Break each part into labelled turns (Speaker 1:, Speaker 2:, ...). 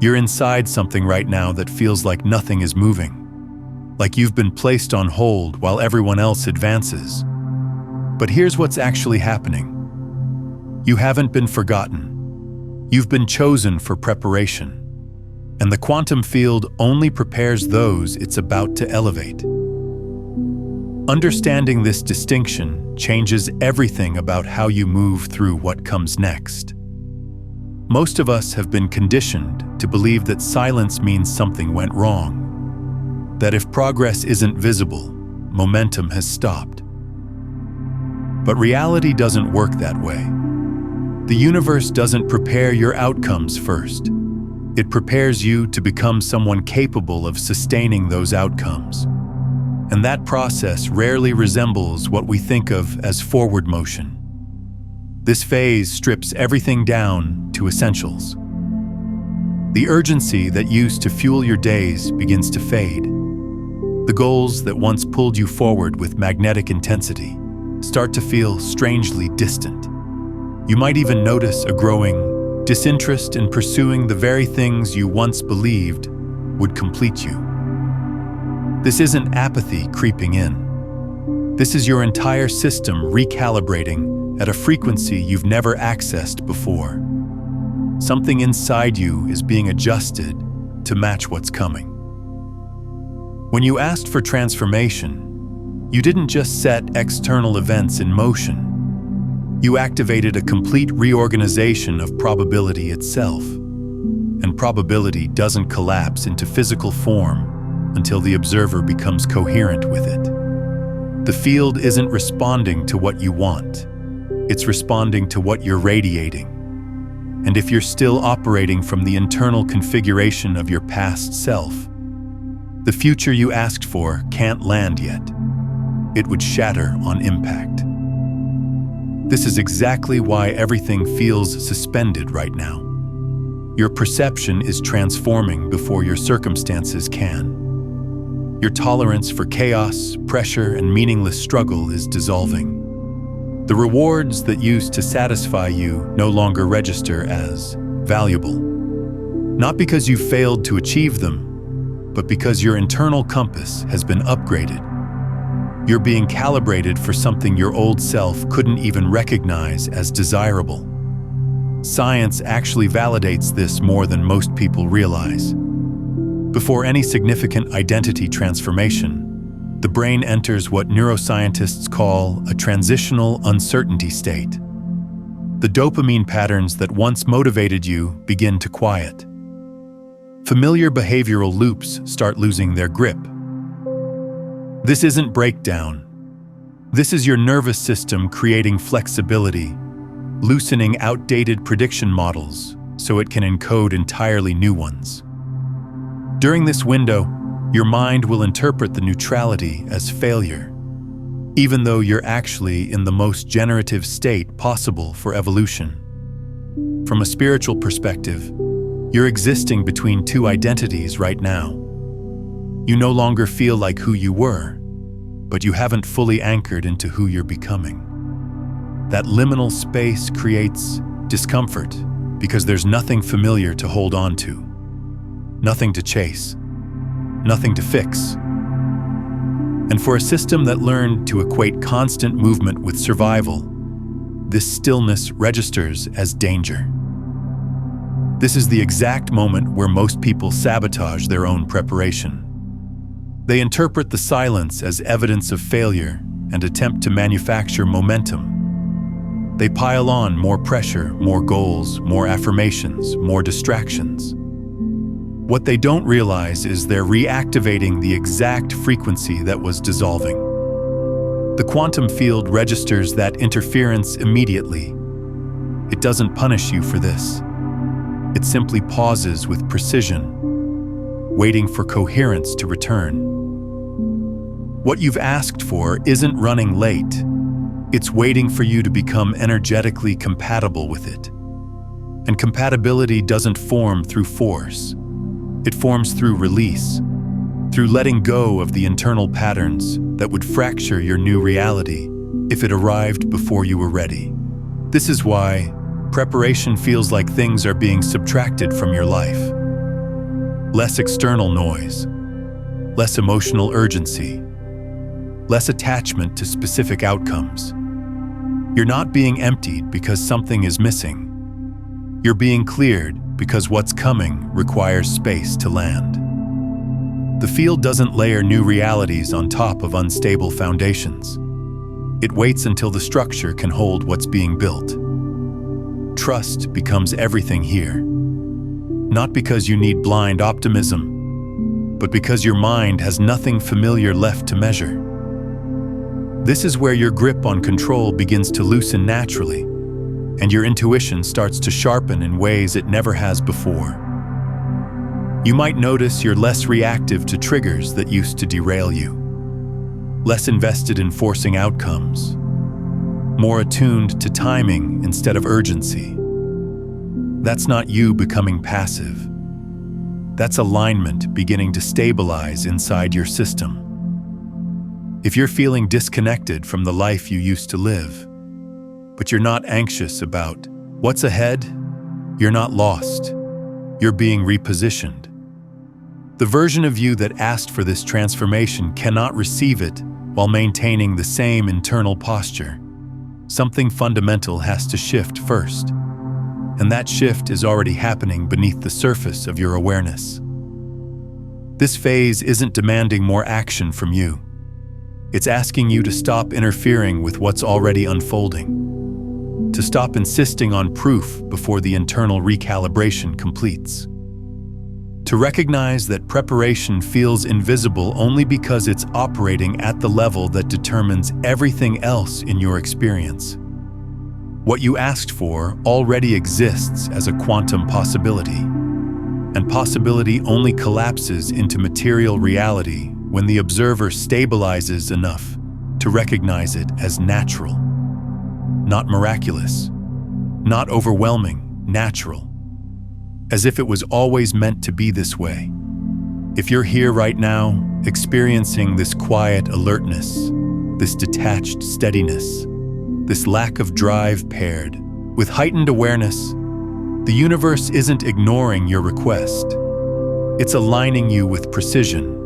Speaker 1: You're inside something right now that feels like nothing is moving, like you've been placed on hold while everyone else advances. But here's what's actually happening. You haven't been forgotten. You've been chosen for preparation. And the quantum field only prepares those it's about to elevate. Understanding this distinction changes everything about how you move through what comes next. Most of us have been conditioned to believe that silence means something went wrong, that if progress isn't visible, momentum has stopped. But reality doesn't work that way. The universe doesn't prepare your outcomes first. It prepares you to become someone capable of sustaining those outcomes. And that process rarely resembles what we think of as forward motion. This phase strips everything down to essentials. The urgency that used to fuel your days begins to fade. The goals that once pulled you forward with magnetic intensity start to feel strangely distant. You might even notice a growing disinterest in pursuing the very things you once believed would complete you. This isn't apathy creeping in. This is your entire system recalibrating at a frequency you've never accessed before. Something inside you is being adjusted to match what's coming. When you asked for transformation, you didn't just set external events in motion. You activated a complete reorganization of probability itself. And probability doesn't collapse into physical form until the observer becomes coherent with it. The field isn't responding to what you want. It's responding to what you're radiating. And if you're still operating from the internal configuration of your past self, the future you asked for can't land yet. It would shatter on impact. This is exactly why everything feels suspended right now. Your perception is transforming before your circumstances can. Your tolerance for chaos, pressure, and meaningless struggle is dissolving. The rewards that used to satisfy you no longer register as valuable. Not because you failed to achieve them, but because your internal compass has been upgraded. You're being calibrated for something your old self couldn't even recognize as desirable. Science actually validates this more than most people realize. Before any significant identity transformation, the brain enters what neuroscientists call a transitional uncertainty state. The dopamine patterns that once motivated you begin to quiet. Familiar behavioral loops start losing their grip. This isn't breakdown. This is your nervous system creating flexibility, loosening outdated prediction models so it can encode entirely new ones. During this window, your mind will interpret the neutrality as failure, even though you're actually in the most generative state possible for evolution. From a spiritual perspective, you're existing between two identities right now. You no longer feel like who you were, but you haven't fully anchored into who you're becoming. That liminal space creates discomfort because there's nothing familiar to hold on to, nothing to chase, nothing to fix. And for a system that learned to equate constant movement with survival, this stillness registers as danger. This is the exact moment where most people sabotage their own preparation. They interpret the silence as evidence of failure and attempt to manufacture momentum. They pile on more pressure, more goals, more affirmations, more distractions. What they don't realize is they're reactivating the exact frequency that was dissolving. The quantum field registers that interference immediately. It doesn't punish you for this. It simply pauses with precision, waiting for coherence to return. What you've asked for isn't running late. It's waiting for you to become energetically compatible with it. And compatibility doesn't form through force. It forms through release, through letting go of the internal patterns that would fracture your new reality if it arrived before you were ready. This is why preparation feels like things are being subtracted from your life. Less external noise, less emotional urgency, less attachment to specific outcomes. You're not being emptied because something is missing. You're being cleared because what's coming requires space to land. The field doesn't layer new realities on top of unstable foundations. It waits until the structure can hold what's being built. Trust becomes everything here. Not because you need blind optimism, but because your mind has nothing familiar left to measure. This is where your grip on control begins to loosen naturally, and your intuition starts to sharpen in ways it never has before. You might notice you're less reactive to triggers that used to derail you, less invested in forcing outcomes, more attuned to timing instead of urgency. That's not you becoming passive. That's alignment beginning to stabilize inside your system. If you're feeling disconnected from the life you used to live, but you're not anxious about what's ahead, you're not lost. You're being repositioned. The version of you that asked for this transformation cannot receive it while maintaining the same internal posture. Something fundamental has to shift first, and that shift is already happening beneath the surface of your awareness. This phase isn't demanding more action from you. It's asking you to stop interfering with what's already unfolding, to stop insisting on proof before the internal recalibration completes, to recognize that preparation feels invisible only because it's operating at the level that determines everything else in your experience. What you asked for already exists as a quantum possibility, and possibility only collapses into material reality when the observer stabilizes enough to recognize it as natural. Not miraculous, not overwhelming, natural. As if it was always meant to be this way. If you're here right now, experiencing this quiet alertness, this detached steadiness, this lack of drive paired with heightened awareness, the universe isn't ignoring your request. It's aligning you with precision.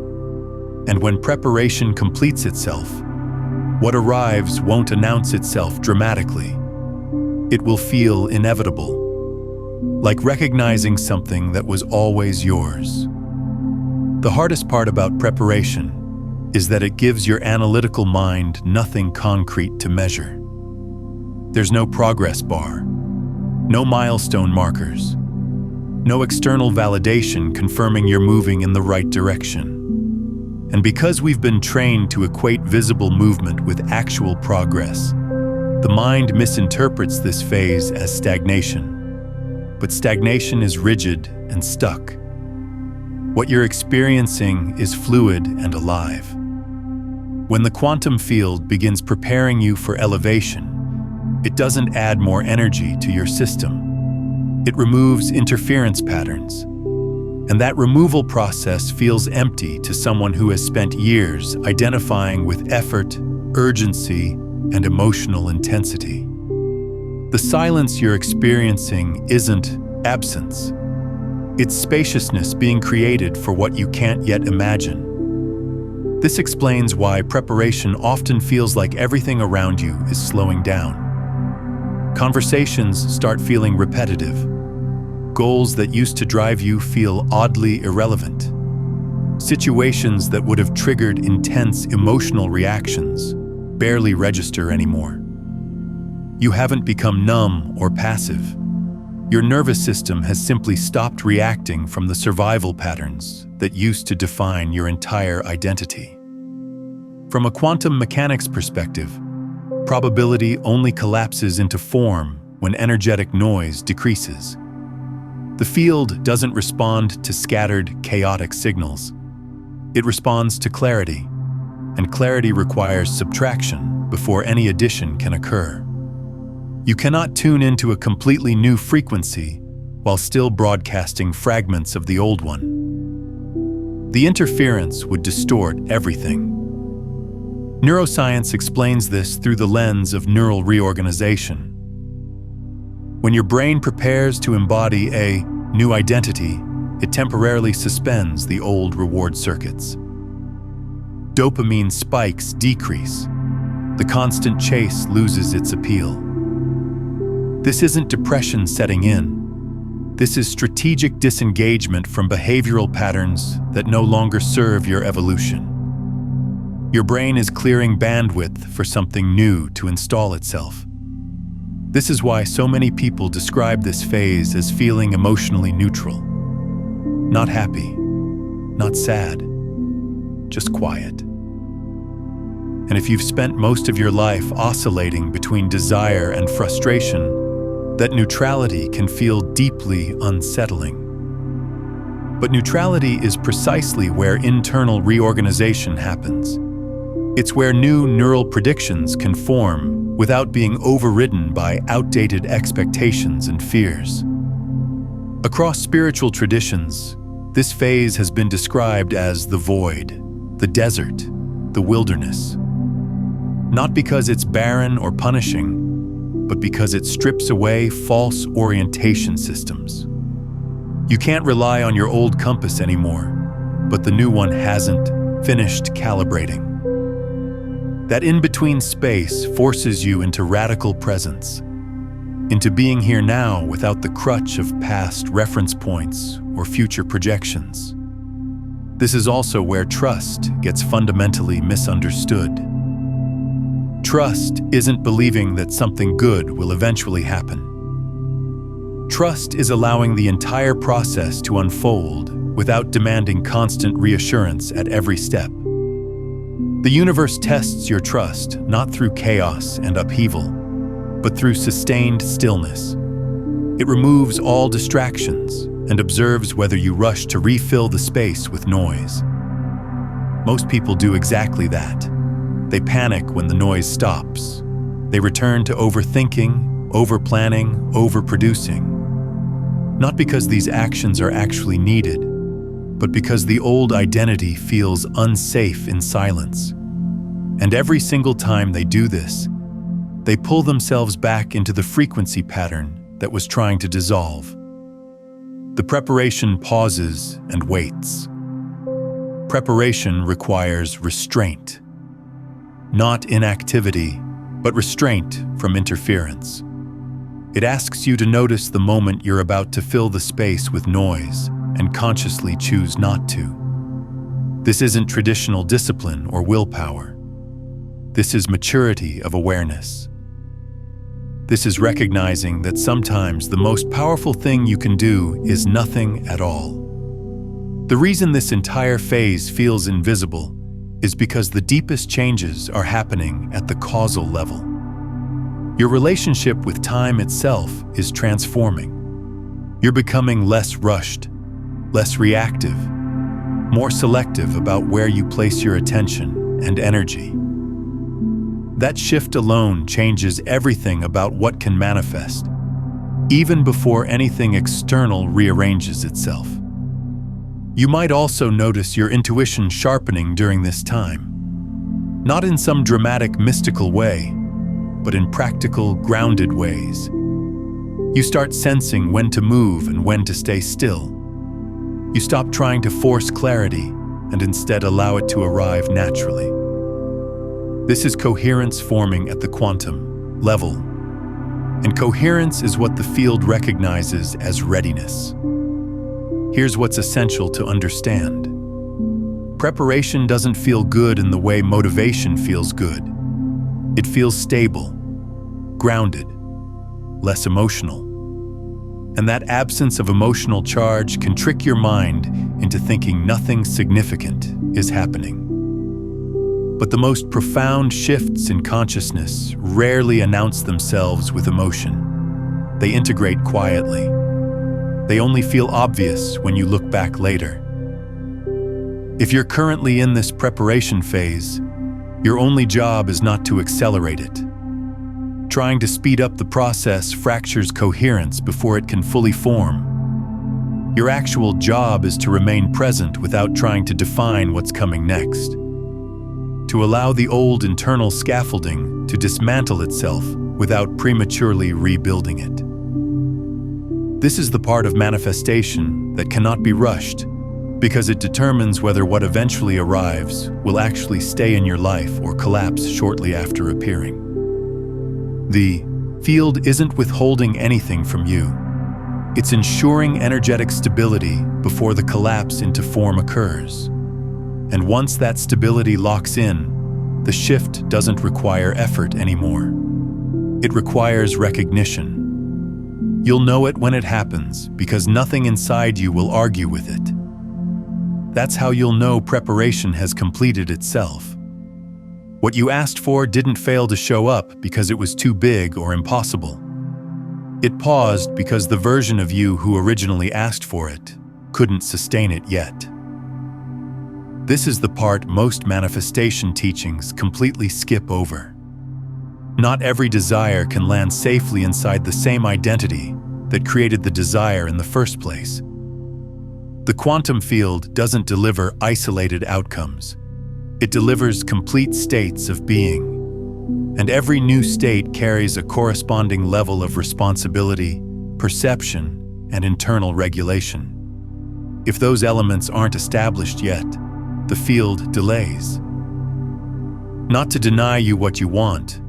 Speaker 1: And when preparation completes itself, what arrives won't announce itself dramatically. It will feel inevitable, like recognizing something that was always yours. The hardest part about preparation is that it gives your analytical mind nothing concrete to measure. There's no progress bar, no milestone markers, no external validation confirming you're moving in the right direction. And because we've been trained to equate visible movement with actual progress, the mind misinterprets this phase as stagnation. But stagnation is rigid and stuck. What you're experiencing is fluid and alive. When the quantum field begins preparing you for elevation, it doesn't add more energy to your system. It removes interference patterns. And that removal process feels empty to someone who has spent years identifying with effort, urgency, and emotional intensity. The silence you're experiencing isn't absence. It's spaciousness being created for what you can't yet imagine. This explains why preparation often feels like everything around you is slowing down. Conversations start feeling repetitive. Goals that used to drive you feel oddly irrelevant. Situations that would have triggered intense emotional reactions barely register anymore. You haven't become numb or passive. Your nervous system has simply stopped reacting from the survival patterns that used to define your entire identity. From a quantum mechanics perspective, probability only collapses into form when energetic noise decreases. The field doesn't respond to scattered, chaotic signals. It responds to clarity, and clarity requires subtraction before any addition can occur. You cannot tune into a completely new frequency while still broadcasting fragments of the old one. The interference would distort everything. Neuroscience explains this through the lens of neural reorganization. When your brain prepares to embody a new identity, It temporarily suspends the old reward circuits. Dopamine spikes decrease. The constant chase loses its appeal. This isn't depression setting in. This is strategic disengagement from behavioral patterns that no longer serve your evolution. Your brain is clearing bandwidth for something new to install itself. This is why so many people describe this phase as feeling emotionally neutral. Not happy, not sad, just quiet. And if you've spent most of your life oscillating between desire and frustration, that neutrality can feel deeply unsettling. But neutrality is precisely where internal reorganization happens. It's where new neural predictions can form without being overridden by outdated expectations and fears. Across spiritual traditions, this phase has been described as the void, the desert, the wilderness. Not because it's barren or punishing, but because it strips away false orientation systems. You can't rely on your old compass anymore, but the new one hasn't finished calibrating. That in-between space forces you into radical presence, into being here now without the crutch of past reference points or future projections. This is also where trust gets fundamentally misunderstood. Trust isn't believing that something good will eventually happen. Trust is allowing the entire process to unfold without demanding constant reassurance at every step. The universe tests your trust not through chaos and upheaval, but through sustained stillness. It removes all distractions and observes whether you rush to refill the space with noise. Most people do exactly that. They panic when the noise stops. They return to overthinking, overplanning, overproducing. Not because these actions are actually needed, but because the old identity feels unsafe in silence. And every single time they do this, they pull themselves back into the frequency pattern that was trying to dissolve. The preparation pauses and waits. Preparation requires restraint. Not inactivity, but restraint from interference. It asks you to notice the moment you're about to fill the space with noise and consciously choose not to. This isn't traditional discipline or willpower. This is maturity of awareness. This is recognizing that sometimes the most powerful thing you can do is nothing at all. The reason this entire phase feels invisible is because the deepest changes are happening at the causal level. Your relationship with time itself is transforming. You're becoming less rushed, less reactive, more selective about where you place your attention and energy. That shift alone changes everything about what can manifest, even before anything external rearranges itself. You might also notice your intuition sharpening during this time. Not in some dramatic, mystical way, but in practical, grounded ways. You start sensing when to move and when to stay still. You stop trying to force clarity and instead allow it to arrive naturally. This is coherence forming at the quantum level. And coherence is what the field recognizes as readiness. Here's what's essential to understand. Preparation doesn't feel good in the way motivation feels good. It feels stable, grounded, less emotional. And that absence of emotional charge can trick your mind into thinking nothing significant is happening. But the most profound shifts in consciousness rarely announce themselves with emotion. They integrate quietly. They only feel obvious when you look back later. If you're currently in this preparation phase, your only job is not to accelerate it. Trying to speed up the process fractures coherence before it can fully form. Your actual job is to remain present without trying to define what's coming next. To allow the old internal scaffolding to dismantle itself without prematurely rebuilding it. This is the part of manifestation that cannot be rushed, because it determines whether what eventually arrives will actually stay in your life or collapse shortly after appearing. The field isn't withholding anything from you. It's ensuring energetic stability before the collapse into form occurs. And once that stability locks in, the shift doesn't require effort anymore. It requires recognition. You'll know it when it happens because nothing inside you will argue with it. That's how you'll know preparation has completed itself. What you asked for didn't fail to show up because it was too big or impossible. It paused because the version of you who originally asked for it couldn't sustain it yet. This is the part most manifestation teachings completely skip over. Not every desire can land safely inside the same identity that created the desire in the first place. The quantum field doesn't deliver isolated outcomes. It delivers complete states of being. And every new state carries a corresponding level of responsibility, perception, and internal regulation. If those elements aren't established yet, the field delays. Not to deny you what you want,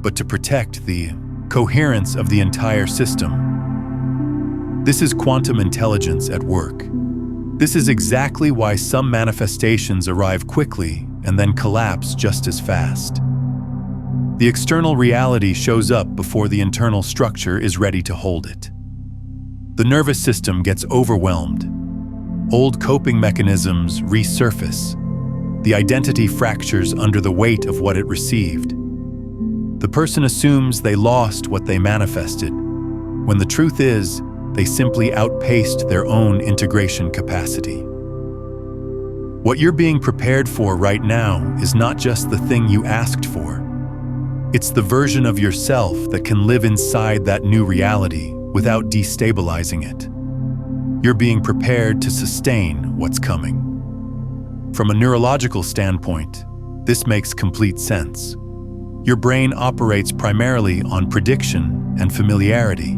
Speaker 1: but to protect the coherence of the entire system. This is quantum intelligence at work. This is exactly why some manifestations arrive quickly and then collapse just as fast. The external reality shows up before the internal structure is ready to hold it. The nervous system gets overwhelmed. Old coping mechanisms resurface. The identity fractures under the weight of what it received. The person assumes they lost what they manifested, when the truth is, they simply outpaced their own integration capacity. What you're being prepared for right now is not just the thing you asked for. It's the version of yourself that can live inside that new reality without destabilizing it. You're being prepared to sustain what's coming. From a neurological standpoint, this makes complete sense. Your brain operates primarily on prediction and familiarity.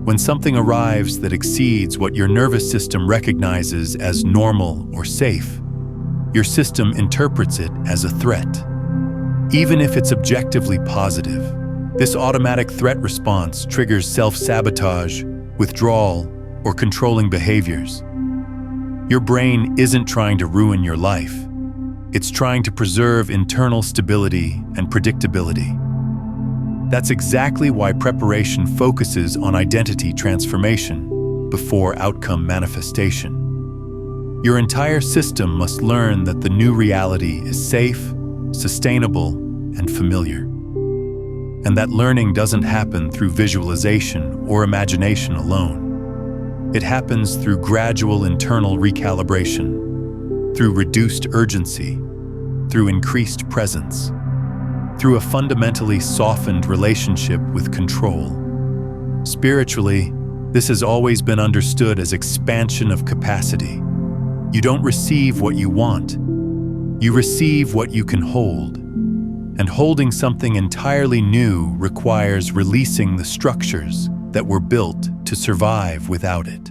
Speaker 1: When something arrives that exceeds what your nervous system recognizes as normal or safe, your system interprets it as a threat. Even if it's objectively positive, this automatic threat response triggers self-sabotage, withdrawal, or controlling behaviors. Your brain isn't trying to ruin your life. It's trying to preserve internal stability and predictability. That's exactly why preparation focuses on identity transformation before outcome manifestation. Your entire system must learn that the new reality is safe, sustainable, and familiar. And that learning doesn't happen through visualization or imagination alone. It happens through gradual internal recalibration, through reduced urgency, through increased presence, through a fundamentally softened relationship with control. Spiritually, this has always been understood as expansion of capacity. You don't receive what you want. You receive what you can hold. And holding something entirely new requires releasing the structures that were built to survive without it.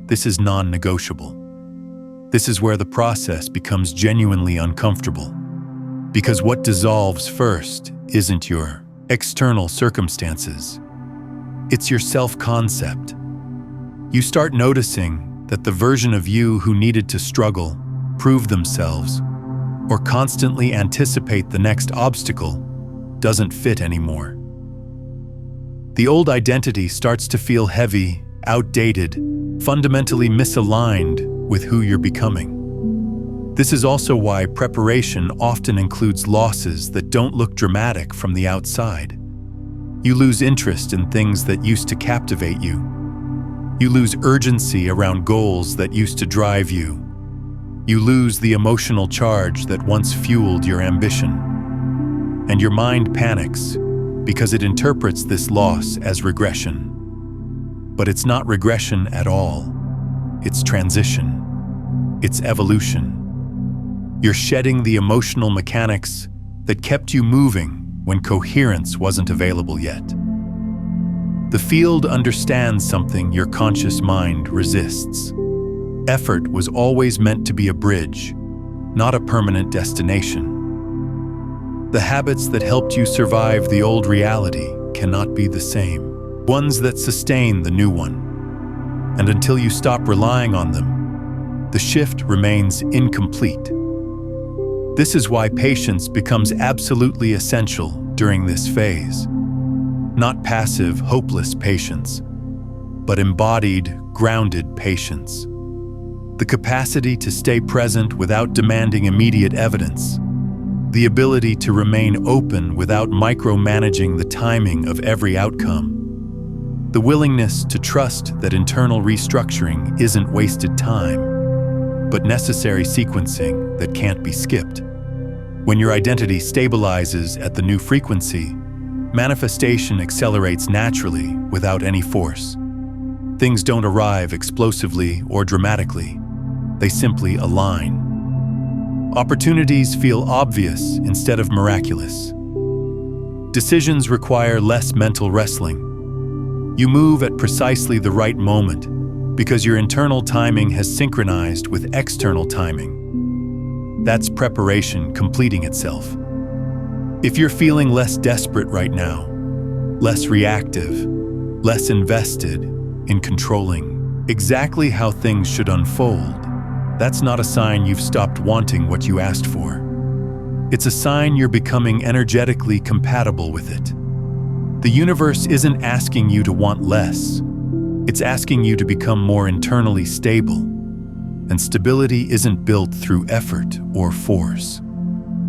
Speaker 1: This is non-negotiable. This is where the process becomes genuinely uncomfortable. Because what dissolves first isn't your external circumstances. It's your self-concept. You start noticing that the version of you who needed to struggle, prove themselves, or constantly anticipate the next obstacle doesn't fit anymore. The old identity starts to feel heavy, outdated, fundamentally misaligned with who you're becoming. This is also why preparation often includes losses that don't look dramatic from the outside. You lose interest in things that used to captivate you. You lose urgency around goals that used to drive you. You lose the emotional charge that once fueled your ambition. And your mind panics because it interprets this loss as regression. But it's not regression at all. It's transition. It's evolution. You're shedding the emotional mechanics that kept you moving when coherence wasn't available yet. The field understands something your conscious mind resists. Effort was always meant to be a bridge, not a permanent destination. The habits that helped you survive the old reality cannot be the same, ones that sustain the new one. And until you stop relying on them, the shift remains incomplete. This is why patience becomes absolutely essential during this phase. Not passive, hopeless patience, but embodied, grounded patience. The capacity to stay present without demanding immediate evidence. The ability to remain open without micromanaging the timing of every outcome. The willingness to trust that internal restructuring isn't wasted time, but necessary sequencing that can't be skipped. When your identity stabilizes at the new frequency, manifestation accelerates naturally without any force. Things don't arrive explosively or dramatically. They simply align. Opportunities feel obvious instead of miraculous. Decisions require less mental wrestling. You move at precisely the right moment because your internal timing has synchronized with external timing. That's preparation completing itself. If you're feeling less desperate right now, less reactive, less invested in controlling exactly how things should unfold, that's not a sign you've stopped wanting what you asked for. It's a sign you're becoming energetically compatible with it. The universe isn't asking you to want less. It's asking you to become more internally stable. And stability isn't built through effort or force.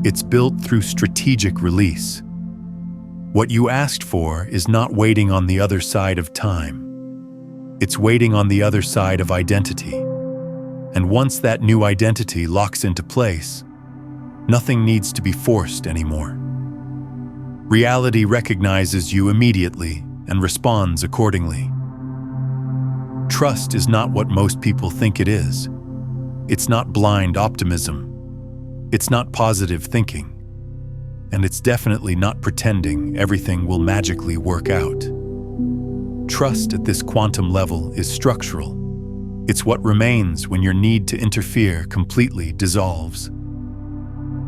Speaker 1: It's built through strategic release. What you asked for is not waiting on the other side of time. It's waiting on the other side of identity. And once that new identity locks into place, nothing needs to be forced anymore. Reality recognizes you immediately and responds accordingly. Trust is not what most people think it is. It's not blind optimism. It's not positive thinking. And it's definitely not pretending everything will magically work out. Trust at this quantum level is structural. It's what remains when your need to interfere completely dissolves.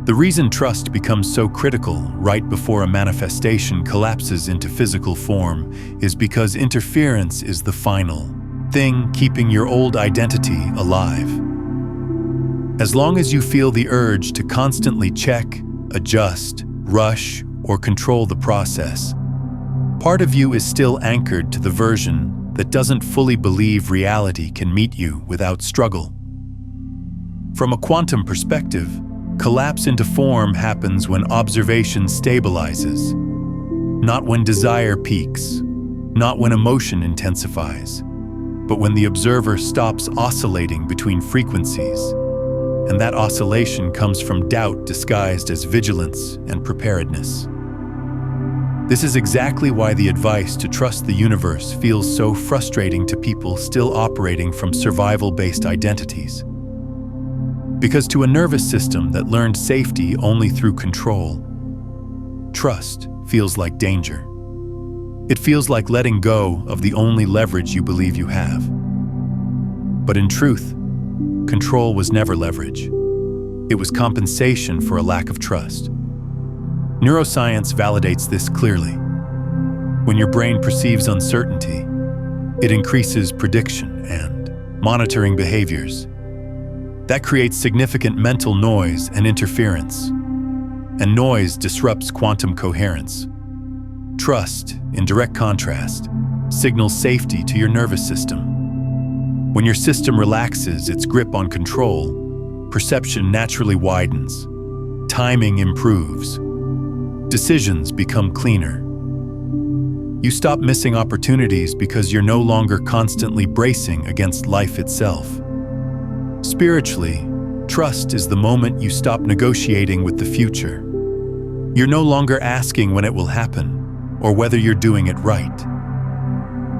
Speaker 1: The reason trust becomes so critical right before a manifestation collapses into physical form is because interference is the final thing keeping your old identity alive. As long as you feel the urge to constantly check, adjust, rush, or control the process, part of you is still anchored to the version that doesn't fully believe reality can meet you without struggle. From a quantum perspective, collapse into form happens when observation stabilizes, not when desire peaks, not when emotion intensifies, but when the observer stops oscillating between frequencies. And that oscillation comes from doubt disguised as vigilance and preparedness. This is exactly why the advice to trust the universe feels so frustrating to people still operating from survival-based identities. Because to a nervous system that learned safety only through control, trust feels like danger. It feels like letting go of the only leverage you believe you have. But in truth, control was never leverage. It was compensation for a lack of trust. Neuroscience validates this clearly. When your brain perceives uncertainty, it increases prediction and monitoring behaviors. That creates significant mental noise and interference. And noise disrupts quantum coherence. Trust, in direct contrast, signals safety to your nervous system. When your system relaxes its grip on control, perception naturally widens, timing improves, decisions become cleaner. You stop missing opportunities because you're no longer constantly bracing against life itself. Spiritually, trust is the moment you stop negotiating with the future. You're no longer asking when it will happen, or whether you're doing it right.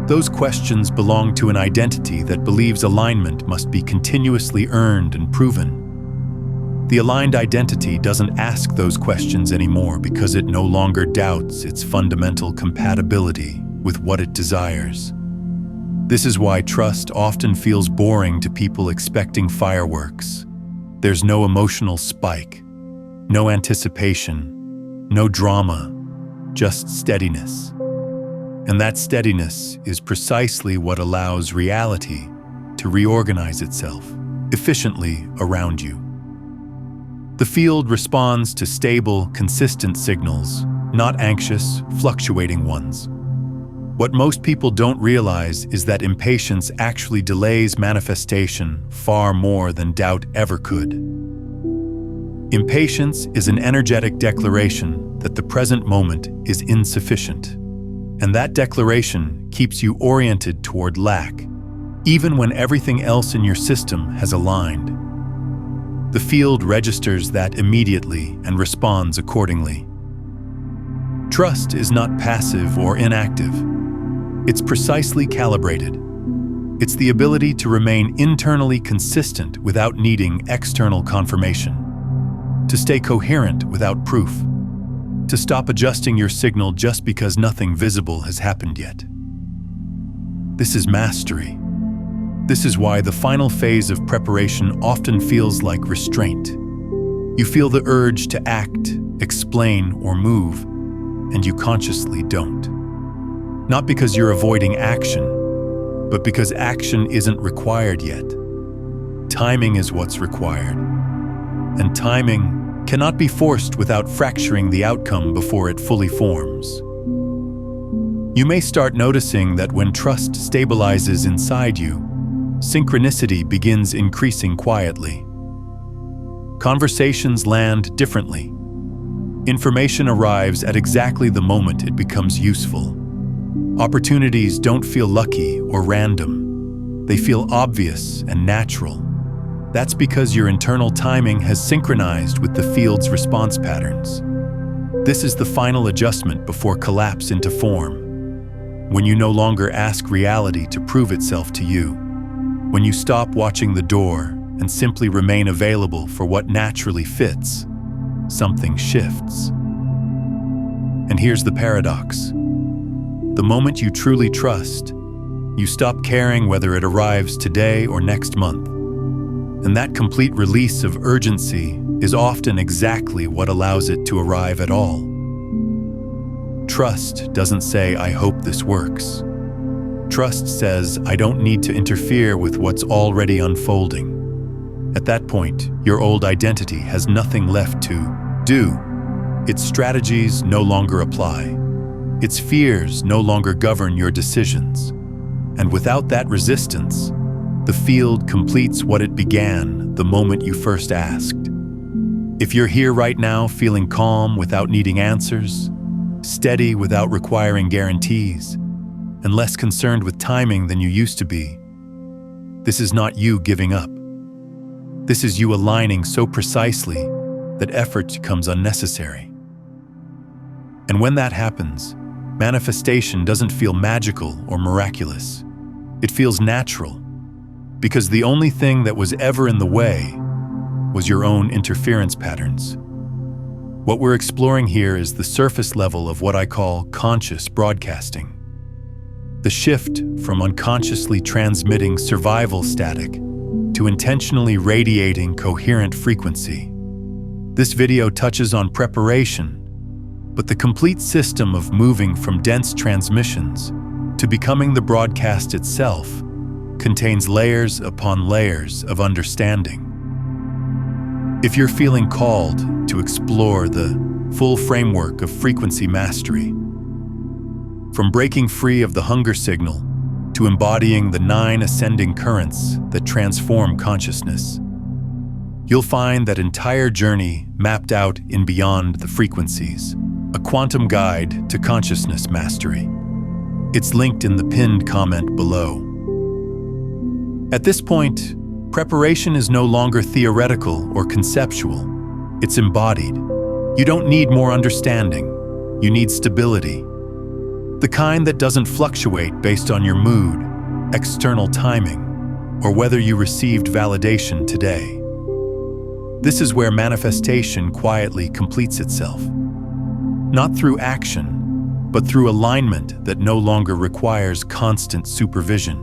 Speaker 1: Those questions belong to an identity that believes alignment must be continuously earned and proven. The aligned identity doesn't ask those questions anymore because it no longer doubts its fundamental compatibility with what it desires. This is why trust often feels boring to people expecting fireworks. There's no emotional spike, no anticipation, no drama, just steadiness. And that steadiness is precisely what allows reality to reorganize itself efficiently around you. The field responds to stable, consistent signals, not anxious, fluctuating ones. What most people don't realize is that impatience actually delays manifestation far more than doubt ever could. Impatience is an energetic declaration that the present moment is insufficient, and that declaration keeps you oriented toward lack, even when everything else in your system has aligned. The field registers that immediately and responds accordingly. Trust is not passive or inactive. It's precisely calibrated. It's the ability to remain internally consistent without needing external confirmation, to stay coherent without proof, to stop adjusting your signal just because nothing visible has happened yet. This is mastery. This is why the final phase of preparation often feels like restraint. You feel the urge to act, explain, or move, and you consciously don't. Not because you're avoiding action, but because action isn't required yet. Timing is what's required. And timing cannot be forced without fracturing the outcome before it fully forms. You may start noticing that when trust stabilizes inside you, synchronicity begins increasing quietly. Conversations land differently. Information arrives at exactly the moment it becomes useful. Opportunities don't feel lucky or random. They feel obvious and natural. That's because your internal timing has synchronized with the field's response patterns. This is the final adjustment before collapse into form. When you no longer ask reality to prove itself to you. When you stop watching the door and simply remain available for what naturally fits, something shifts. And here's the paradox. The moment you truly trust, you stop caring whether it arrives today or next month. And that complete release of urgency is often exactly what allows it to arrive at all. Trust doesn't say, "I hope this works." Trust says, "I don't need to interfere with what's already unfolding." At that point, your old identity has nothing left to do. Its strategies no longer apply. Its fears no longer govern your decisions. And without that resistance, the field completes what it began the moment you first asked. If you're here right now feeling calm without needing answers, steady without requiring guarantees, and less concerned with timing than you used to be, this is not you giving up. This is you aligning so precisely that effort becomes unnecessary. And when that happens, manifestation doesn't feel magical or miraculous. It feels natural, because the only thing that was ever in the way was your own interference patterns. What we're exploring here is the surface level of what I call conscious broadcasting. The shift from unconsciously transmitting survival static to intentionally radiating coherent frequency. This video touches on preparation, but the complete system of moving from dense transmissions to becoming the broadcast itself contains layers upon layers of understanding. If you're feeling called to explore the full framework of frequency mastery, from breaking free of the hunger signal to embodying the 9 ascending currents that transform consciousness, you'll find that entire journey mapped out in Beyond the Frequencies, a quantum guide to consciousness mastery. It's linked in the pinned comment below. At this point, preparation is no longer theoretical or conceptual. It's embodied. You don't need more understanding. You need stability. The kind that doesn't fluctuate based on your mood, external timing, or whether you received validation today. This is where manifestation quietly completes itself. Not through action, but through alignment that no longer requires constant supervision.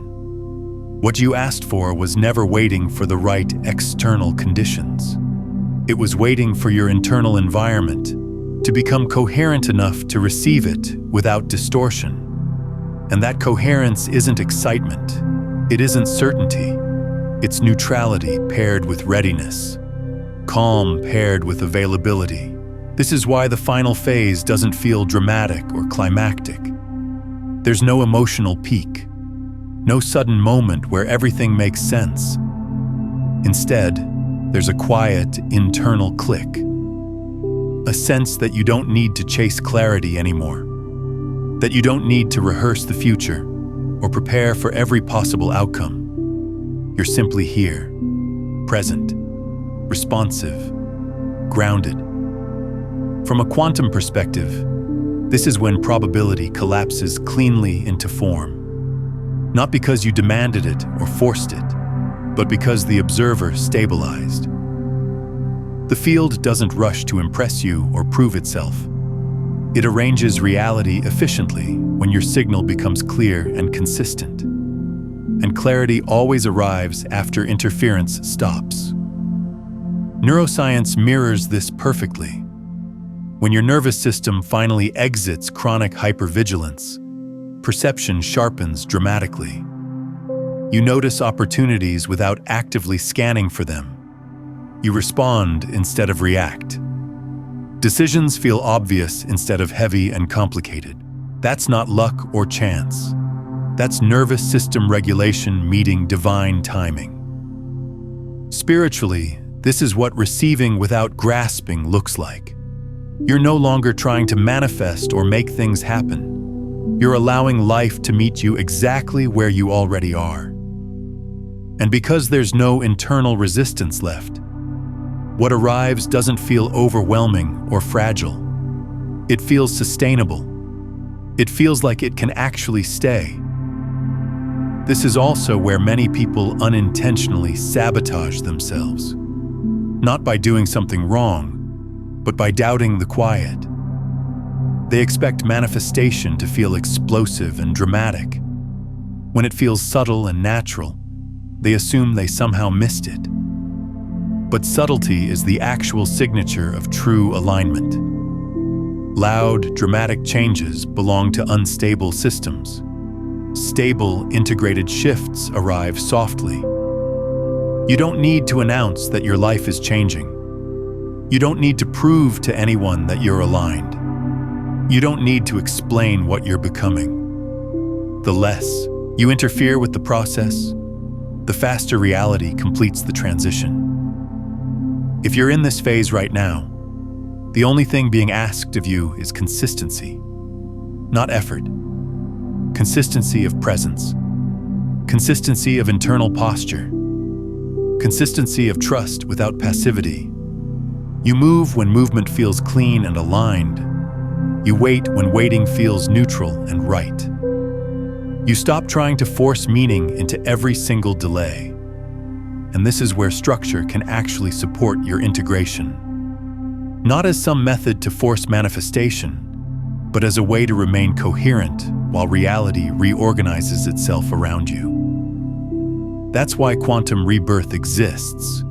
Speaker 1: What you asked for was never waiting for the right external conditions. It was waiting for your internal environment to become coherent enough to receive it without distortion. And that coherence isn't excitement. It isn't certainty. It's neutrality paired with readiness. Calm paired with availability. This is why the final phase doesn't feel dramatic or climactic. There's no emotional peak, no sudden moment where everything makes sense. Instead, there's a quiet, internal click. A sense that you don't need to chase clarity anymore, that you don't need to rehearse the future or prepare for every possible outcome. You're simply here, present, responsive, grounded. From a quantum perspective, this is when probability collapses cleanly into form. Not because you demanded it or forced it, but because the observer stabilized. The field doesn't rush to impress you or prove itself. It arranges reality efficiently when your signal becomes clear and consistent. And clarity always arrives after interference stops. Neuroscience mirrors this perfectly. When your nervous system finally exits chronic hypervigilance, perception sharpens dramatically. You notice opportunities without actively scanning for them. You respond instead of react. Decisions feel obvious instead of heavy and complicated. That's not luck or chance. That's nervous system regulation meeting divine timing. Spiritually, this is what receiving without grasping looks like. You're no longer trying to manifest or make things happen. You're allowing life to meet you exactly where you already are. And because there's no internal resistance left, what arrives doesn't feel overwhelming or fragile. It feels sustainable. It feels like it can actually stay. This is also where many people unintentionally sabotage themselves. Not by doing something wrong, but by doubting the quiet. They expect manifestation to feel explosive and dramatic. When it feels subtle and natural, they assume they somehow missed it. But subtlety is the actual signature of true alignment. Loud, dramatic changes belong to unstable systems. Stable, integrated shifts arrive softly. You don't need to announce that your life is changing. You don't need to prove to anyone that you're aligned. You don't need to explain what you're becoming. The less you interfere with the process, the faster reality completes the transition. If you're in this phase right now, the only thing being asked of you is consistency, not effort. Consistency of presence, consistency of internal posture, consistency of trust without passivity. You move when movement feels clean and aligned. You wait when waiting feels neutral and right. You stop trying to force meaning into every single delay. And this is where structure can actually support your integration. Not as some method to force manifestation, but as a way to remain coherent while reality reorganizes itself around you. That's why quantum rebirth exists.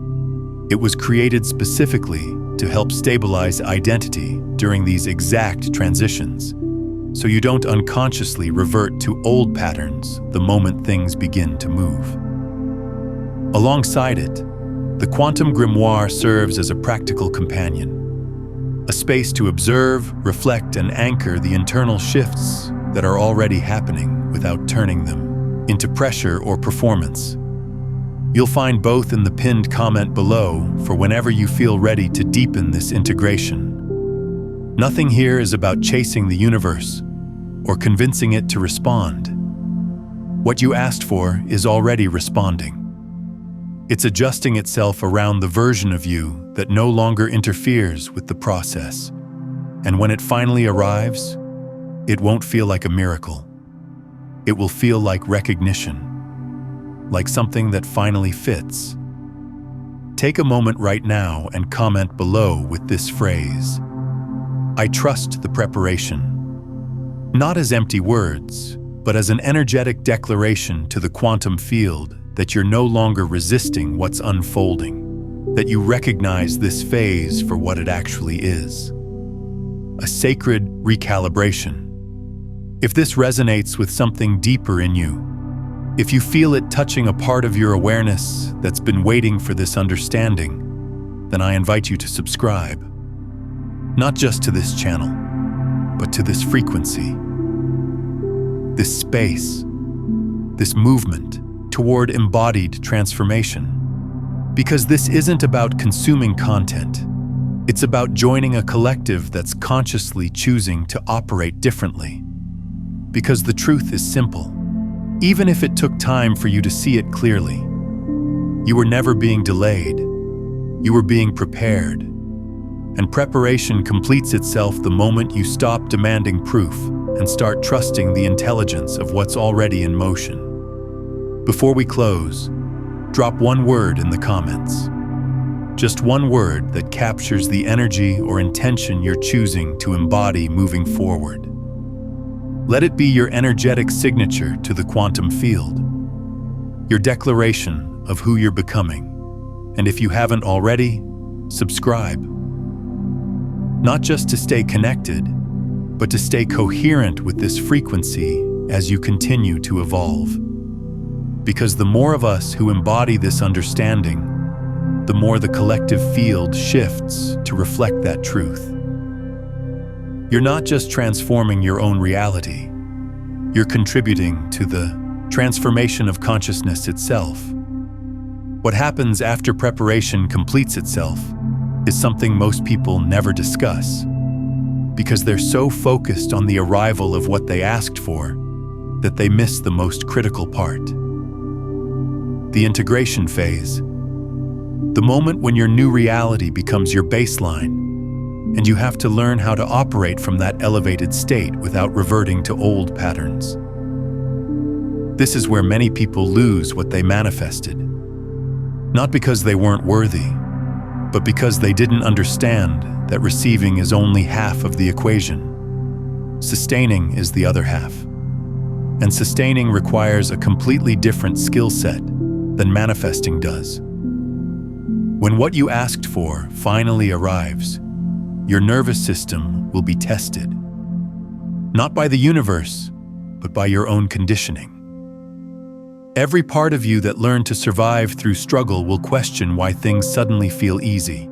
Speaker 1: It was created specifically to help stabilize identity during these exact transitions, so you don't unconsciously revert to old patterns the moment things begin to move. Alongside it, the quantum grimoire serves as a practical companion, a space to observe, reflect, and anchor the internal shifts that are already happening without turning them into pressure or performance. You'll find both in the pinned comment below for whenever you feel ready to deepen this integration. Nothing here is about chasing the universe or convincing it to respond. What you asked for is already responding. It's adjusting itself around the version of you that no longer interferes with the process. And when it finally arrives, it won't feel like a miracle. It will feel like recognition. Like something that finally fits. Take a moment right now and comment below with this phrase: I trust the preparation. not as empty words, but as an energetic declaration to the quantum field that you're no longer resisting what's unfolding, that you recognize this phase for what it actually is. A sacred recalibration. If this resonates with something deeper in you, if you feel it touching a part of your awareness that's been waiting for this understanding, then I invite you to subscribe. Not just to this channel, but to this frequency, this space, this movement toward embodied transformation. Because this isn't about consuming content. It's about joining a collective that's consciously choosing to operate differently. Because the truth is simple. Even if it took time for you to see it clearly, you were never being delayed. You were being prepared. And preparation completes itself the moment you stop demanding proof and start trusting the intelligence of what's already in motion. Before we close, drop one word in the comments. Just one word that captures the energy or intention you're choosing to embody moving forward. Let it be your energetic signature to the quantum field, your declaration of who you're becoming. And if you haven't already, subscribe. Not just to stay connected, but to stay coherent with this frequency as you continue to evolve. Because the more of us who embody this understanding, the more the collective field shifts to reflect that truth. You're not just transforming your own reality, you're contributing to the transformation of consciousness itself. What happens after preparation completes itself is something most people never discuss, because they're so focused on the arrival of what they asked for that they miss the most critical part. The integration phase. The moment when your new reality becomes your baseline, and you have to learn how to operate from that elevated state without reverting to old patterns. This is where many people lose what they manifested. Not because they weren't worthy, but because they didn't understand that receiving is only half of the equation. Sustaining is the other half. And sustaining requires a completely different skill set than manifesting does. When what you asked for finally arrives, your nervous system will be tested. Not by the universe, but by your own conditioning. Every part of you that learned to survive through struggle will question why things suddenly feel easy.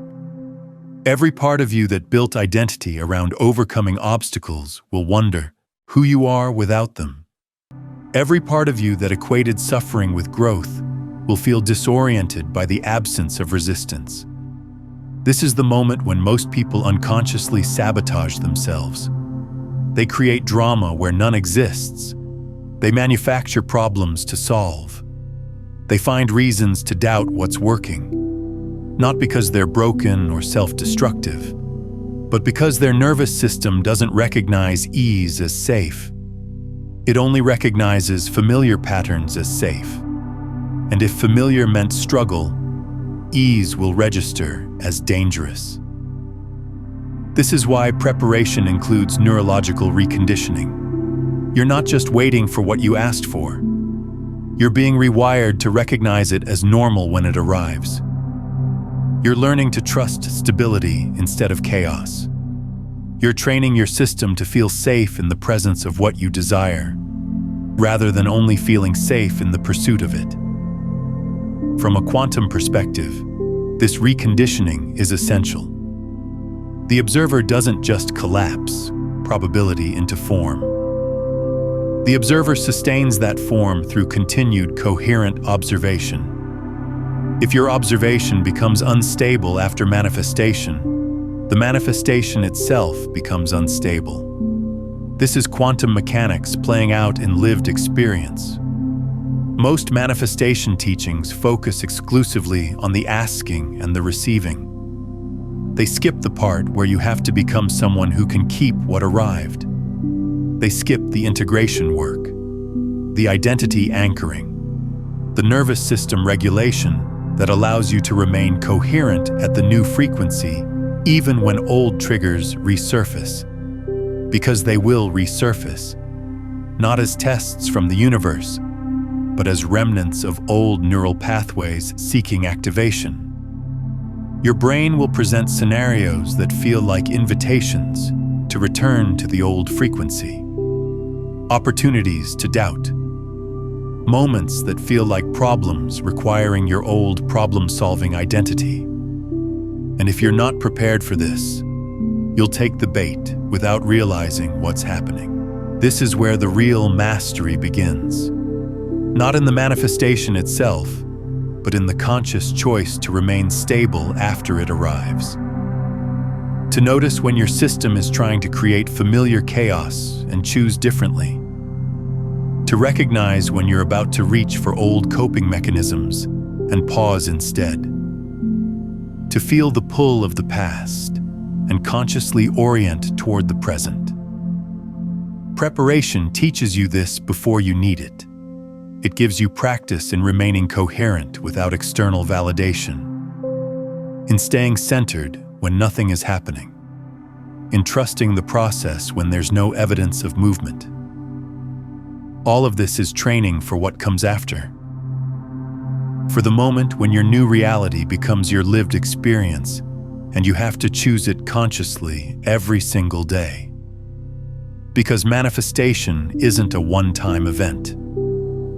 Speaker 1: Every part of you that built identity around overcoming obstacles will wonder who you are without them. Every part of you that equated suffering with growth will feel disoriented by the absence of resistance. This is the moment when most people unconsciously sabotage themselves. They create drama where none exists. They manufacture problems to solve. They find reasons to doubt what's working, not because they're broken or self-destructive, but because their nervous system doesn't recognize ease as safe. It only recognizes familiar patterns as safe. And if familiar meant struggle, ease will register as dangerous. This is why preparation includes neurological reconditioning. You're not just waiting for what you asked for. You're being rewired to recognize it as normal when it arrives. You're learning to trust stability instead of chaos. You're training your system to feel safe in the presence of what you desire, rather than only feeling safe in the pursuit of it. From a quantum perspective, this reconditioning is essential. The observer doesn't just collapse probability into form. The observer sustains that form through continued coherent observation. If your observation becomes unstable after manifestation, the manifestation itself becomes unstable. This is quantum mechanics playing out in lived experience. Most manifestation teachings focus exclusively on the asking and the receiving. They skip the part where you have to become someone who can keep what arrived. They skip the integration work, the identity anchoring, the nervous system regulation that allows you to remain coherent at the new frequency, even when old triggers resurface. because they will resurface, not as tests from the universe, but as remnants of old neural pathways seeking activation. Your brain will present scenarios that feel like invitations to return to the old frequency, opportunities to doubt, moments that feel like problems requiring your old problem-solving identity. And if you're not prepared for this, you'll take the bait without realizing what's happening. This is where the real mastery begins. Not in the manifestation itself, but in the conscious choice to remain stable after it arrives. To notice when your system is trying to create familiar chaos and choose differently. To recognize when you're about to reach for old coping mechanisms and pause instead. To feel the pull of the past and consciously orient toward the present. Preparation teaches you this before you need it. It gives you practice in remaining coherent without external validation, in staying centered when nothing is happening, in trusting the process when there's no evidence of movement. All of this is training for what comes after. For the moment when your new reality becomes your lived experience and you have to choose it consciously every single day. Because manifestation isn't a one-time event.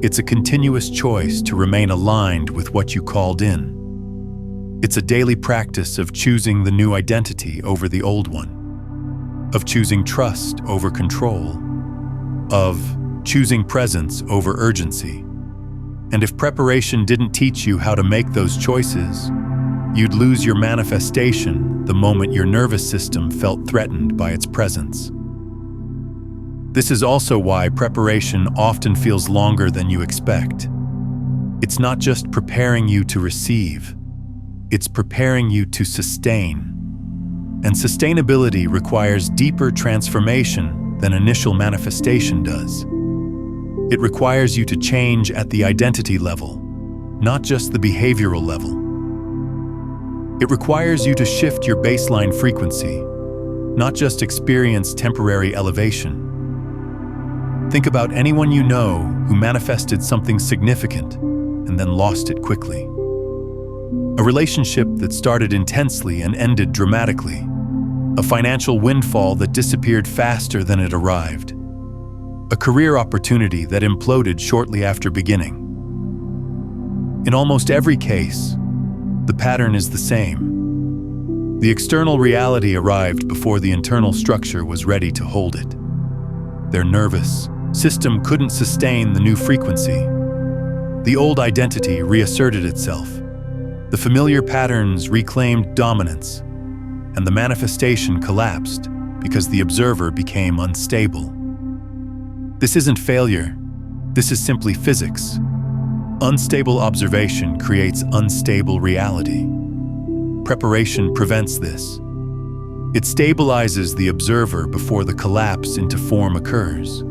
Speaker 1: It's a continuous choice to remain aligned with what you called in. It's a daily practice of choosing the new identity over the old one, of choosing trust over control, of choosing presence over urgency. And if preparation didn't teach you how to make those choices, you'd lose your manifestation the moment your nervous system felt threatened by its presence. This is also why preparation often feels longer than you expect. It's not just preparing you to receive, it's preparing you to sustain. And sustainability requires deeper transformation than initial manifestation does. It requires you to change at the identity level, not just the behavioral level. It requires you to shift your baseline frequency, not just experience temporary elevation. Think about anyone you know who manifested something significant and then lost it quickly. A relationship that started intensely and ended dramatically. A financial windfall that disappeared faster than it arrived. A career opportunity that imploded shortly after beginning. In almost every case, the pattern is the same. The external reality arrived before the internal structure was ready to hold it. Their nervous system couldn't sustain the new frequency. The old identity reasserted itself. The familiar patterns reclaimed dominance, and the manifestation collapsed because the observer became unstable. This isn't failure, this is simply physics. Unstable observation creates unstable reality. Preparation prevents this. It stabilizes the observer before the collapse into form occurs.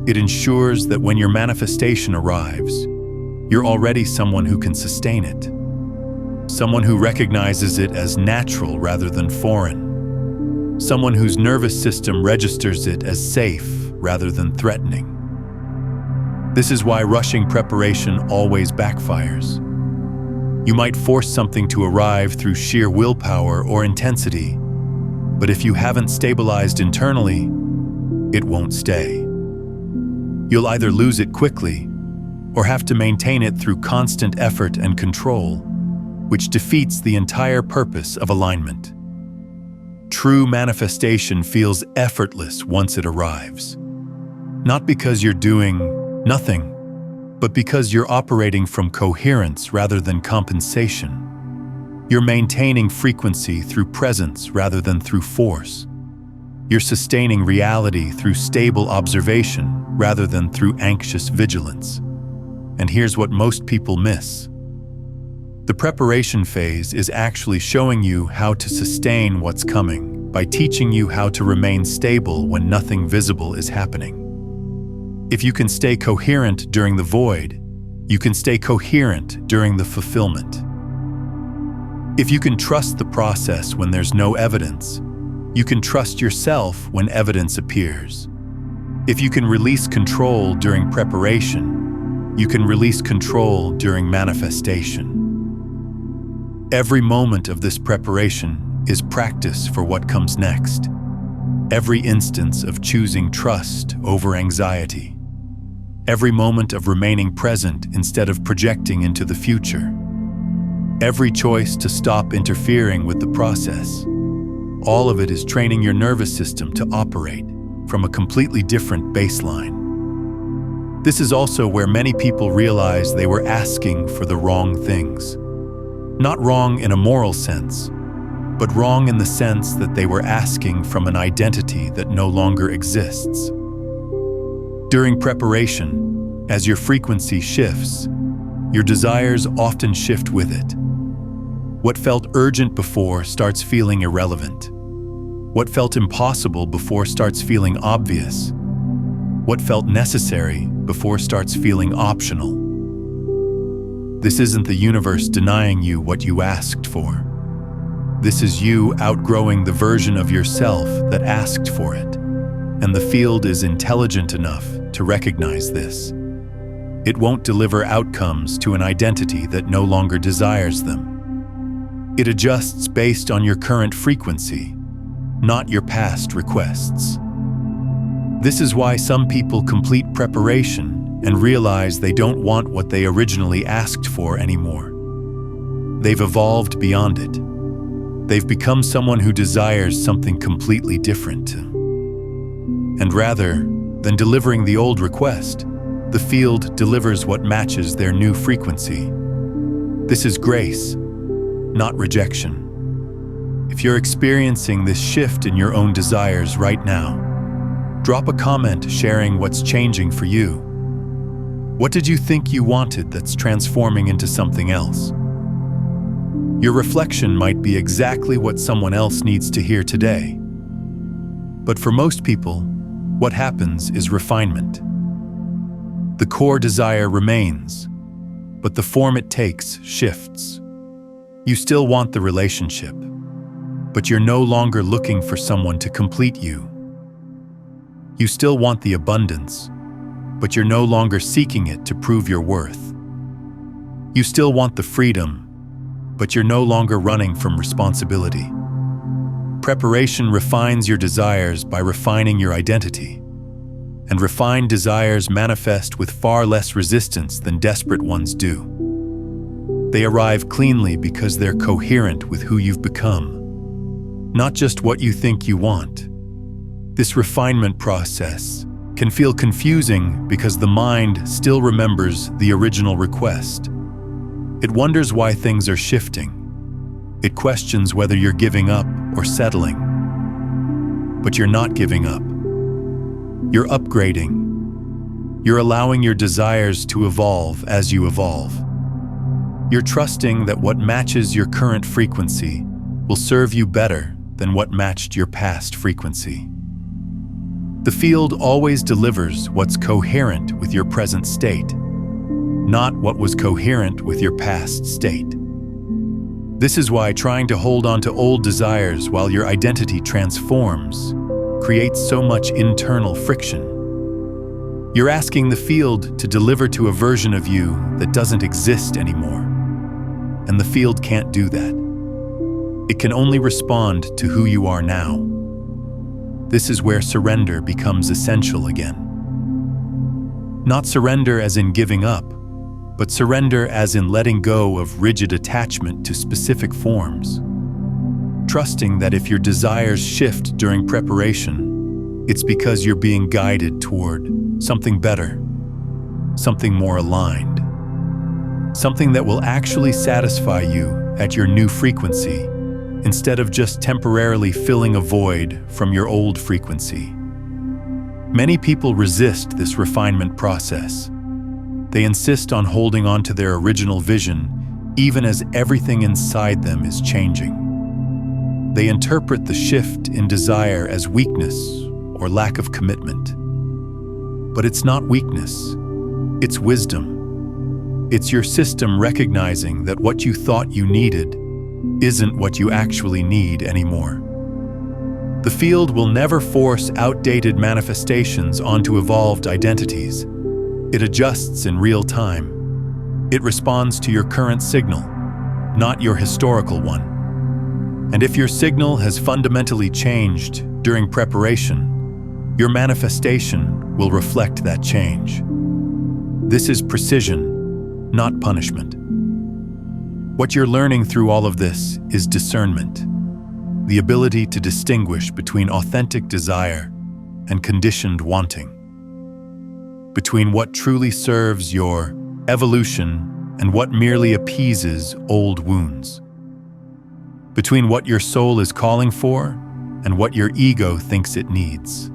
Speaker 1: It ensures that when your manifestation arrives, you're already someone who can sustain it. Someone who recognizes it as natural rather than foreign. Someone whose nervous system registers it as safe rather than threatening. This is why rushing preparation always backfires. You might force something to arrive through sheer willpower or intensity, but if you haven't stabilized internally, it won't stay. You'll either lose it quickly or have to maintain it through constant effort and control, which defeats the entire purpose of alignment. True manifestation feels effortless once it arrives. Not because you're doing nothing, but because you're operating from coherence rather than compensation. You're maintaining frequency through presence rather than through force. You're sustaining reality through stable observation rather than through anxious vigilance. And here's what most people miss. The preparation phase is actually showing you how to sustain what's coming by teaching you how to remain stable when nothing visible is happening. If you can stay coherent during the void, you can stay coherent during the fulfillment. If you can trust the process when there's no evidence, You can trust yourself when evidence appears. If you can release control during preparation, you can release control during manifestation. Every moment of this preparation is practice for what comes next. Every instance of choosing trust over anxiety. Every moment of remaining present instead of projecting into the future. Every choice to stop interfering with the process. All of it is training your nervous system to operate from a completely different baseline. This is also where many people realize they were asking for the wrong things. Not wrong in a moral sense, but wrong in the sense that they were asking from an identity that no longer exists. During preparation, as your frequency shifts, your desires often shift with it. What felt urgent before starts feeling irrelevant. What felt impossible before starts feeling obvious. What felt necessary before starts feeling optional. This isn't the universe denying you what you asked for. This is you outgrowing the version of yourself that asked for it, and the field is intelligent enough to recognize this. It won't deliver outcomes to an identity that no longer desires them. It adjusts based on your current frequency, not your past requests. This is why some people complete preparation and realize they don't want what they originally asked for anymore. They've evolved beyond it. They've become someone who desires something completely different. And rather than delivering the old request, the field delivers what matches their new frequency. This is grace, not rejection. If you're experiencing this shift in your own desires right now, drop a comment sharing what's changing for you. What did you think you wanted that's transforming into something else? Your reflection might be exactly what someone else needs to hear today. But for most people, what happens is refinement. The core desire remains, but the form it takes shifts. You still want the relationship, but you're no longer looking for someone to complete you. You still want the abundance, but you're no longer seeking it to prove your worth. You still want the freedom, but you're no longer running from responsibility. Preparation refines your desires by refining your identity, and refined desires manifest with far less resistance than desperate ones do. They arrive cleanly because they're coherent with who you've become, not just what you think you want. This refinement process can feel confusing because the mind still remembers the original request. It wonders why things are shifting. It questions whether you're giving up or settling. But you're not giving up. You're upgrading. You're allowing your desires to evolve as you evolve. You're trusting that what matches your current frequency will serve you better than what matched your past frequency. The field always delivers what's coherent with your present state, not what was coherent with your past state. This is why trying to hold on to old desires while your identity transforms creates so much internal friction. You're asking the field to deliver to a version of you that doesn't exist anymore, and the field can't do that. It can only respond to who you are now. This is where surrender becomes essential again. Not surrender as in giving up, but surrender as in letting go of rigid attachment to specific forms. Trusting that if your desires shift during preparation, it's because you're being guided toward something better, something more aligned, something that will actually satisfy you at your new frequency, instead of just temporarily filling a void from your old frequency. Many people resist this refinement process. They insist on holding on to their original vision, even as everything inside them is changing. They interpret the shift in desire as weakness or lack of commitment. But it's not weakness, it's wisdom. It's your system recognizing that what you thought you needed isn't what you actually need anymore. The field will never force outdated manifestations onto evolved identities. It adjusts in real time. It responds to your current signal, not your historical one. And if your signal has fundamentally changed during preparation, your manifestation will reflect that change. This is precision, not punishment. What you're learning through all of this is discernment, the ability to distinguish between authentic desire and conditioned wanting, between what truly serves your evolution and what merely appeases old wounds, between what your soul is calling for and what your ego thinks it needs.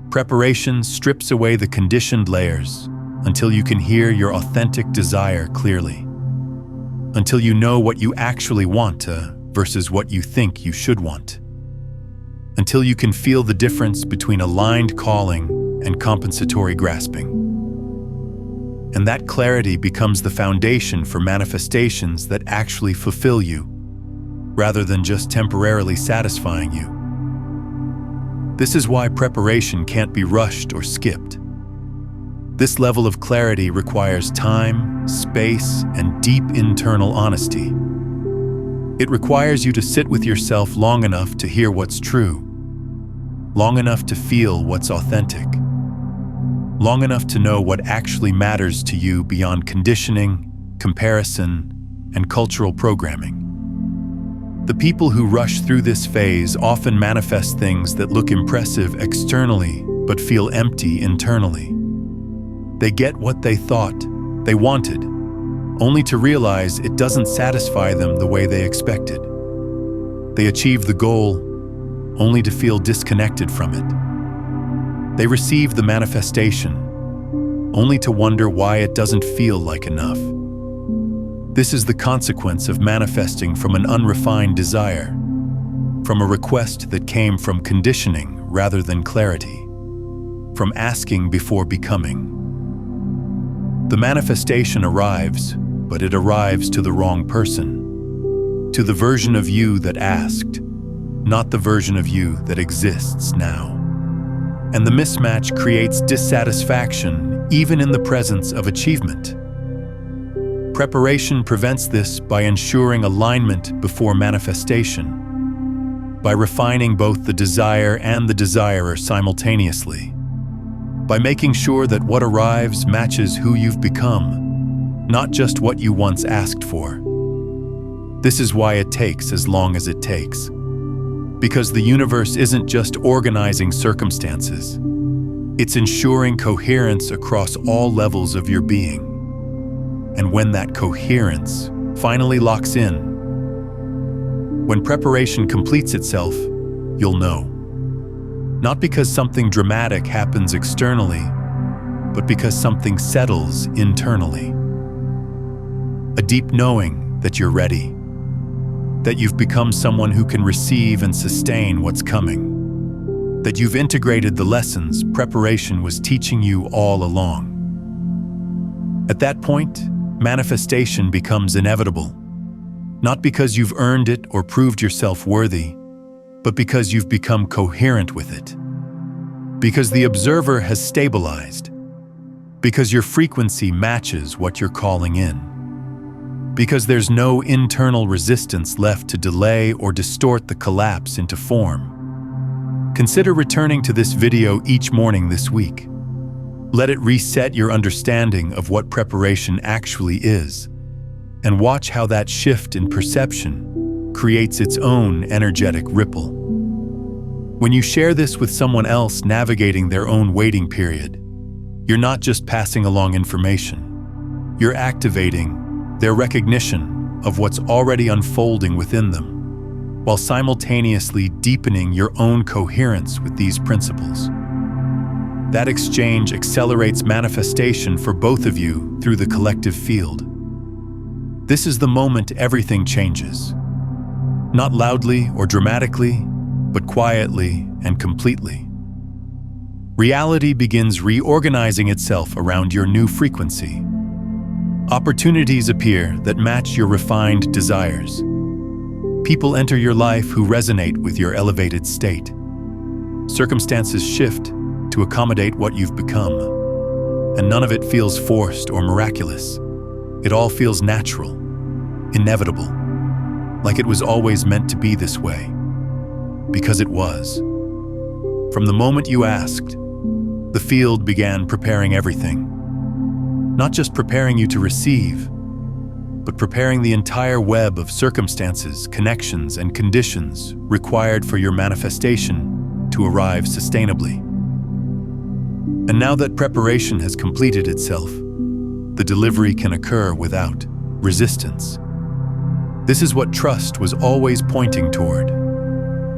Speaker 1: Preparation strips away the conditioned layers until you can hear your authentic desire clearly, until you know what you actually want versus what you think you should want, until you can feel the difference between aligned calling and compensatory grasping. And that clarity becomes the foundation for manifestations that actually fulfill you, rather than just temporarily satisfying you. This is why preparation can't be rushed or skipped. This level of clarity requires time, space, and deep internal honesty. It requires you to sit with yourself long enough to hear what's true, long enough to feel what's authentic, long enough to know what actually matters to you beyond conditioning, comparison, and cultural programming. The people who rush through this phase often manifest things that look impressive externally but feel empty internally. They get what they thought they wanted, only to realize it doesn't satisfy them the way they expected. They achieve the goal, only to feel disconnected from it. They receive the manifestation, only to wonder why it doesn't feel like enough. This is the consequence of manifesting from an unrefined desire, from a request that came from conditioning rather than clarity, from asking before becoming. The manifestation arrives, but it arrives to the wrong person, to the version of you that asked, not the version of you that exists now. And the mismatch creates dissatisfaction even in the presence of achievement. Preparation prevents this by ensuring alignment before manifestation, by refining both the desire and the desirer simultaneously, by making sure that what arrives matches who you've become, not just what you once asked for. This is why it takes as long as it takes. Because the universe isn't just organizing circumstances, it's ensuring coherence across all levels of your being. And when that coherence finally locks in, when preparation completes itself, you'll know. Not because something dramatic happens externally, but because something settles internally. A deep knowing that you're ready, that you've become someone who can receive and sustain what's coming, that you've integrated the lessons preparation was teaching you all along. At that point, manifestation becomes inevitable, not because you've earned it or proved yourself worthy, but because you've become coherent with it. Because the observer has stabilized. Because your frequency matches what you're calling in. Because there's no internal resistance left to delay or distort the collapse into form. Consider returning to this video each morning this week. Let it reset your understanding of what preparation actually is, and watch how that shift in perception creates its own energetic ripple. When you share this with someone else navigating their own waiting period, you're not just passing along information, you're activating their recognition of what's already unfolding within them, while simultaneously deepening your own coherence with these principles. That exchange accelerates manifestation for both of you through the collective field. This is the moment everything changes. Not loudly or dramatically, but quietly and completely. Reality begins reorganizing itself around your new frequency. Opportunities appear that match your refined desires. People enter your life who resonate with your elevated state. Circumstances shift to accommodate what you've become. And none of it feels forced or miraculous. It all feels natural, inevitable, like it was always meant to be this way. Because it was. From the moment you asked, the field began preparing everything. Not just preparing you to receive, but preparing the entire web of circumstances, connections, and conditions required for your manifestation to arrive sustainably. And now that preparation has completed itself, the delivery can occur without resistance. This is what trust was always pointing toward.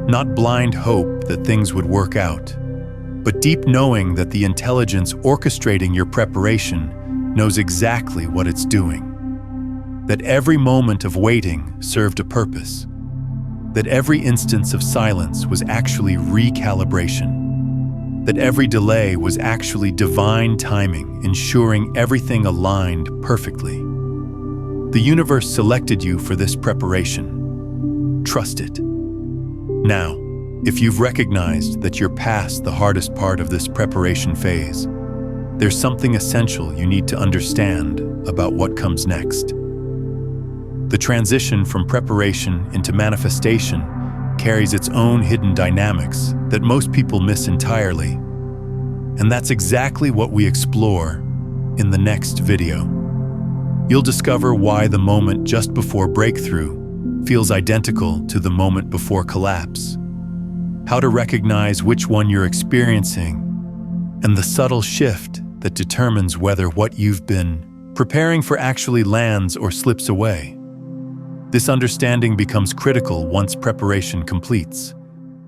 Speaker 1: Not blind hope that things would work out, but deep knowing that the intelligence orchestrating your preparation knows exactly what it's doing. That every moment of waiting served a purpose. That every instance of silence was actually recalibration. That every delay was actually divine timing, ensuring everything aligned perfectly. The universe selected you for this preparation. Trust it. Now, if you've recognized that you're past the hardest part of this preparation phase, there's something essential you need to understand about what comes next. The transition from preparation into manifestation carries its own hidden dynamics that most people miss entirely. And that's exactly what we explore in the next video. You'll discover why the moment just before breakthrough feels identical to the moment before collapse, how to recognize which one you're experiencing, and the subtle shift that determines whether what you've been preparing for actually lands or slips away. This understanding becomes critical once preparation completes,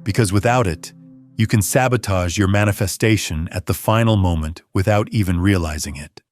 Speaker 1: because without it, you can sabotage your manifestation at the final moment without even realizing it.